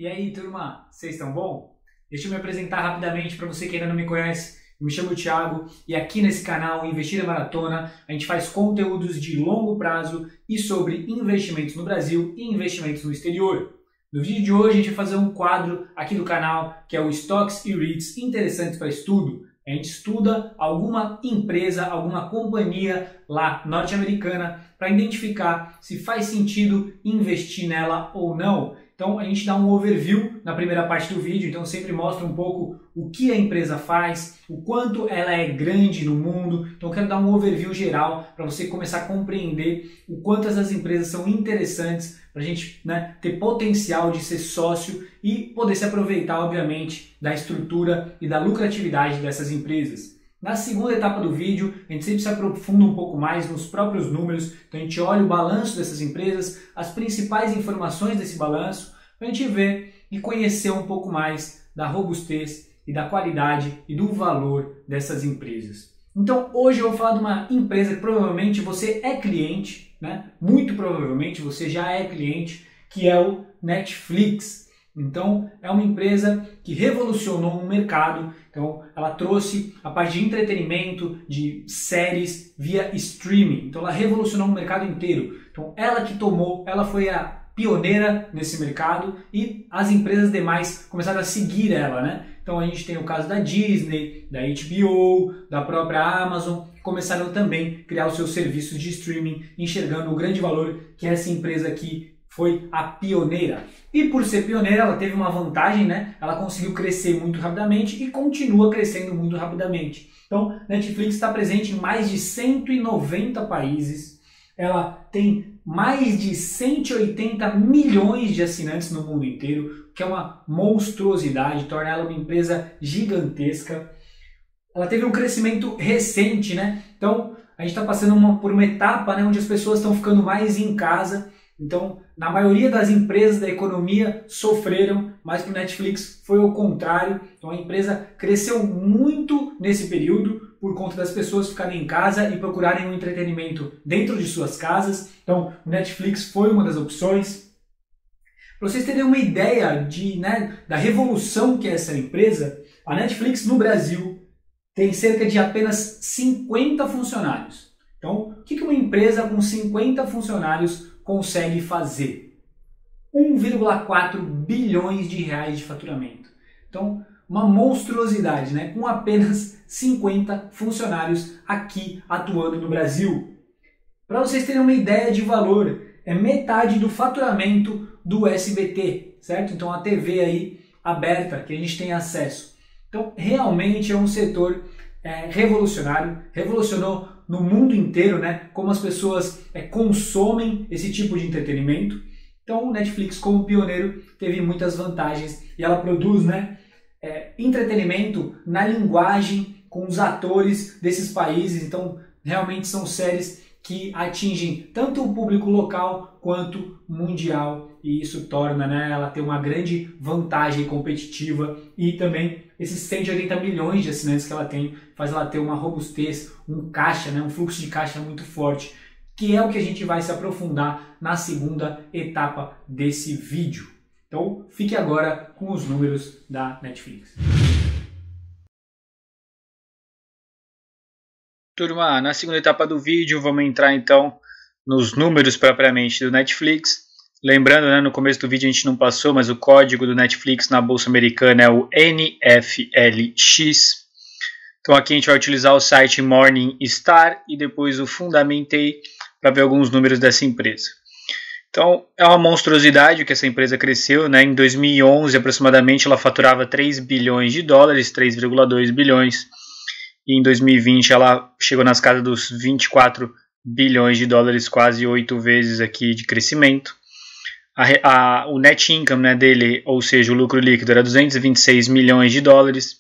E aí, turma, vocês estão bom? Deixa eu me apresentar rapidamente para você que ainda não me conhece. Eu me chamo Thiago e aqui nesse canal Investir é Maratona a gente faz conteúdos de longo prazo e sobre investimentos no Brasil e investimentos no exterior. No vídeo de hoje a gente vai fazer um quadro aqui do canal que é o Stocks e REITs interessantes para estudo. A gente estuda alguma empresa, alguma companhia lá norte-americana para identificar se faz sentido investir nela ou não. Então a gente dá um overview na primeira parte do vídeo, então sempre mostra um pouco o que a empresa faz, o quanto ela é grande no mundo. Então eu quero dar um overview geral para você começar a compreender o quanto essas empresas são interessantes para a gente, ter potencial de ser sócio e poder se aproveitar, obviamente, da estrutura e da lucratividade dessas empresas. Na segunda etapa do vídeo, a gente sempre se aprofunda um pouco mais nos próprios números, então a gente olha o balanço dessas empresas, as principais informações desse balanço, para a gente ver e conhecer um pouco mais da robustez e da qualidade e do valor dessas empresas. Então hoje eu vou falar de uma empresa que provavelmente você é cliente, muito provavelmente você já é cliente, que é o Netflix. Então é uma empresa que revolucionou o mercado. Então ela trouxe a parte de entretenimento, de séries via streaming. Então ela revolucionou o mercado inteiro. Então ela foi a pioneira nesse mercado e as empresas demais começaram a seguir ela, Então a gente tem o caso da Disney, da HBO, da própria Amazon, que começaram também a criar os seus serviços de streaming, enxergando o grande valor que essa empresa aqui foi a pioneira. E por ser pioneira, ela teve uma vantagem, Ela conseguiu crescer muito rapidamente e continua crescendo muito rapidamente. Então, Netflix está presente em mais de 190 países. Ela tem mais de 180 milhões de assinantes no mundo inteiro, que é uma monstruosidade, torna ela uma empresa gigantesca. Ela teve um crescimento recente, Então, a gente está passando por uma etapa, onde as pessoas estão ficando mais em casa. Então, na maioria das empresas da economia sofreram, mas para o Netflix foi o contrário. Então, a empresa cresceu muito nesse período por conta das pessoas ficarem em casa e procurarem um entretenimento dentro de suas casas. Então, o Netflix foi uma das opções. Para vocês terem uma ideia da revolução que é essa empresa, a Netflix no Brasil tem cerca de apenas 50 funcionários. Então, o que uma empresa com 50 funcionários consegue fazer? 1,4 bilhões de reais de faturamento. Então, uma monstruosidade, com apenas 50 funcionários aqui atuando no Brasil. Para vocês terem uma ideia de valor, é metade do faturamento do SBT, certo? Então, a TV aí aberta que a gente tem acesso. Então, realmente é um setor revolucionário, revolucionou no mundo inteiro, como as pessoas consomem esse tipo de entretenimento. Então, o Netflix, como pioneiro, teve muitas vantagens e ela produz, entretenimento na linguagem com os atores desses países. Então, realmente são séries que atingem tanto o público local quanto mundial, e isso torna ela ter uma grande vantagem competitiva, e também esses 180 milhões de assinantes que ela tem faz ela ter uma robustez, um caixa, um fluxo de caixa muito forte, que é o que a gente vai se aprofundar na segunda etapa desse vídeo. Então fique agora com os números da Netflix. Turma, na segunda etapa do vídeo vamos entrar então nos números propriamente do Netflix. Lembrando, no começo do vídeo a gente não passou, mas o código do Netflix na Bolsa Americana é o NFLX. Então aqui a gente vai utilizar o site Morningstar e depois o Fundamentei para ver alguns números dessa empresa. Então é uma monstruosidade que essa empresa cresceu, Em 2011 aproximadamente ela faturava 3 bilhões de dólares, 3,2 bilhões. E em 2020 ela chegou nas casas dos 24 bilhões de dólares, quase 8 vezes aqui de crescimento. O net income dele, ou seja, o lucro líquido, era 226 milhões de dólares,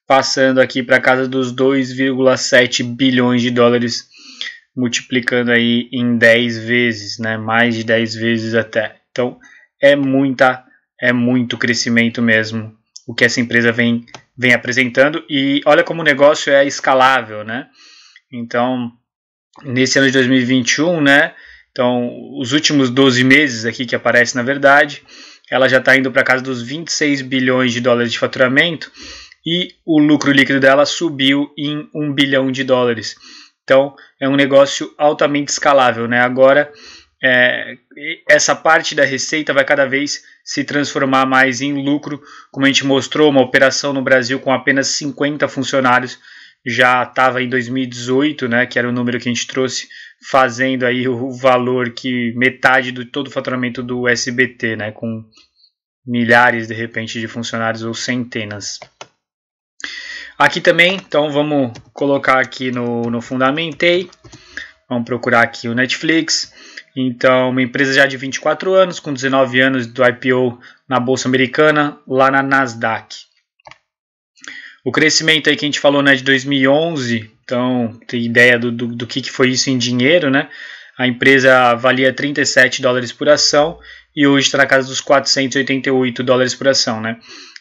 passando aqui para a casa dos 2,7 bilhões de dólares, multiplicando aí em 10 vezes, mais de 10 vezes até. Então é muito crescimento mesmo o que essa empresa vem apresentando, e olha como o negócio é escalável, Então, nesse ano de 2021, Então, os últimos 12 meses aqui que aparece na verdade, ela já está indo para casa dos 26 bilhões de dólares de faturamento e o lucro líquido dela subiu em 1 bilhão de dólares. Então, é um negócio altamente escalável, né? Agora, essa parte da receita vai cada vez se transformar mais em lucro, como a gente mostrou, uma operação no Brasil com apenas 50 funcionários, já estava em 2018, né, que era o número que a gente trouxe, fazendo aí o valor que metade de todo o faturamento do SBT, né, com milhares de repente de funcionários ou centenas. Aqui também, então vamos colocar aqui no Fundamentei, vamos procurar aqui o Netflix. Então, uma empresa já de 24 anos, com 19 anos do IPO na Bolsa Americana, lá na Nasdaq. O crescimento aí que a gente falou, né, de 2011, então tem ideia do que foi isso em dinheiro, né? A empresa valia 37 dólares por ação e hoje está na casa dos 488 dólares por ação, né?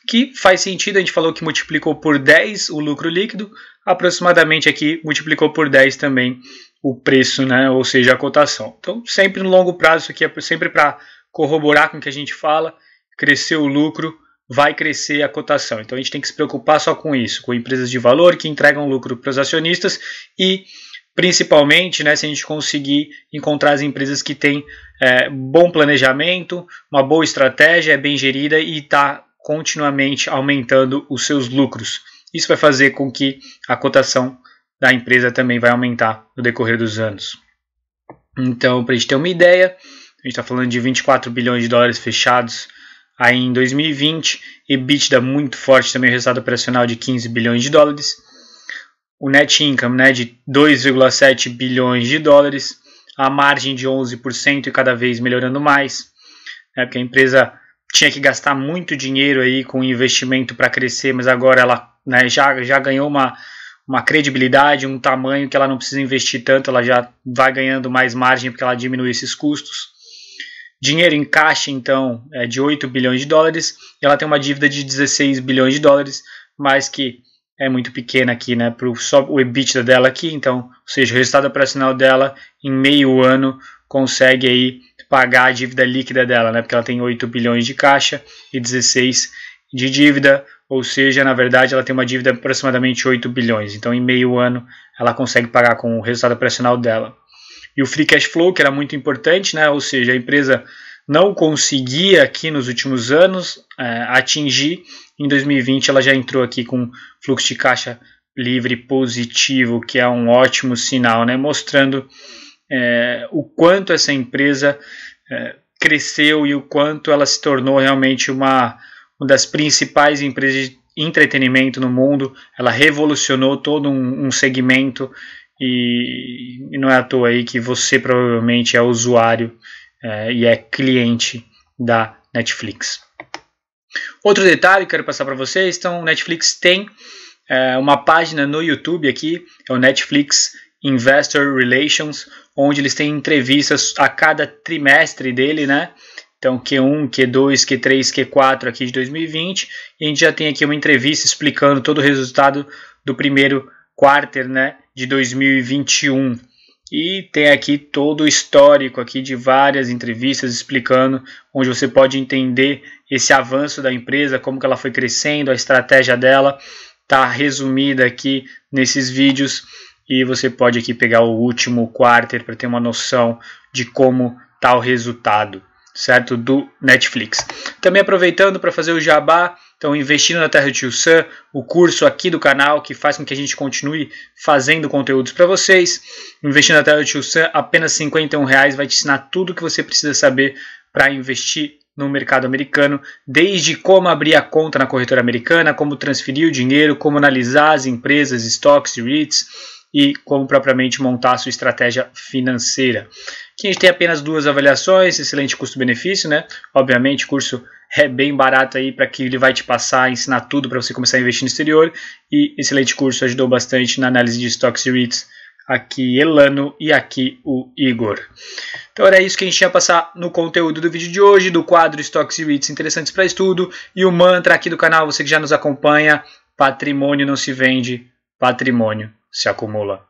Que faz sentido, a gente falou que multiplicou por 10 o lucro líquido, aproximadamente aqui multiplicou por 10 também o preço, né? Ou seja, a cotação. Então, sempre no longo prazo, isso aqui é sempre para corroborar com o que a gente fala, crescer o lucro, vai crescer a cotação. Então, a gente tem que se preocupar só com isso, com empresas de valor que entregam lucro para os acionistas e, principalmente, né, se a gente conseguir encontrar as empresas que têm bom planejamento, uma boa estratégia, é bem gerida e está continuamente aumentando os seus lucros. Isso vai fazer com que a cotação da empresa também vai aumentar no decorrer dos anos. Então, para a gente ter uma ideia, a gente está falando de 24 bilhões de dólares fechados aí em 2020, EBITDA muito forte também, o resultado operacional de 15 bilhões de dólares, o net income, né, de 2,7 bilhões de dólares, a margem de 11% e cada vez melhorando mais, né, porque a empresa tinha que gastar muito dinheiro aí com investimento para crescer, mas agora ela, né, já ganhou uma credibilidade, um tamanho que ela não precisa investir tanto, ela já vai ganhando mais margem porque ela diminui esses custos. Dinheiro em caixa, então, é de 8 bilhões de dólares, e ela tem uma dívida de 16 bilhões de dólares, mas que é muito pequena aqui, né, só o EBITDA dela aqui, então, ou seja, o resultado operacional dela em meio ano consegue aí pagar a dívida líquida dela, né, porque ela tem 8 bilhões de caixa e 16 de dívida, ou seja, na verdade ela tem uma dívida de aproximadamente 8 bilhões, então em meio ano ela consegue pagar com o resultado operacional dela. E o free cash flow, que era muito importante, né, ou seja, a empresa não conseguia aqui nos últimos anos atingir, em 2020 ela já entrou aqui com fluxo de caixa livre positivo, que é um ótimo sinal, né, mostrando o quanto essa empresa cresceu e o quanto ela se tornou realmente uma das principais empresas de entretenimento no mundo. Ela revolucionou todo um segmento e não é à toa aí que você provavelmente é usuário e é cliente da Netflix. Outro detalhe que quero passar para vocês, então o Netflix tem uma página no YouTube aqui, é o Netflix Investor Relations, onde eles têm entrevistas a cada trimestre dele, né? Então Q1, Q2, Q3, Q4 aqui de 2020, e a gente já tem aqui uma entrevista explicando todo o resultado do primeiro quarter, né, de 2021. E tem aqui todo o histórico aqui de várias entrevistas explicando, onde você pode entender esse avanço da empresa, como que ela foi crescendo, a estratégia dela está resumida aqui nesses vídeos, e você pode aqui pegar o último quarter para ter uma noção de como está o resultado, certo, do Netflix. Também aproveitando para fazer o jabá, então Investindo na Terra do Tio Sam, o curso aqui do canal que faz com que a gente continue fazendo conteúdos para vocês. Investindo na Terra do Tio Sam, apenas R$51 vai te ensinar tudo o que você precisa saber para investir no mercado americano, desde como abrir a conta na corretora americana, como transferir o dinheiro, como analisar as empresas, estoques e REITs, e como propriamente montar a sua estratégia financeira. Aqui a gente tem apenas 2 avaliações, excelente custo-benefício, né? Obviamente o curso é bem barato aí para que ele vai te passar, ensinar tudo para você começar a investir no exterior, e excelente curso, ajudou bastante na análise de estoques e REITs, aqui Elano e aqui o Igor. Então era isso que a gente tinha a passar no conteúdo do vídeo de hoje, do quadro Estoques e REITs interessantes para estudo, e o mantra aqui do canal, você que já nos acompanha: patrimônio não se vende, patrimônio se acumula.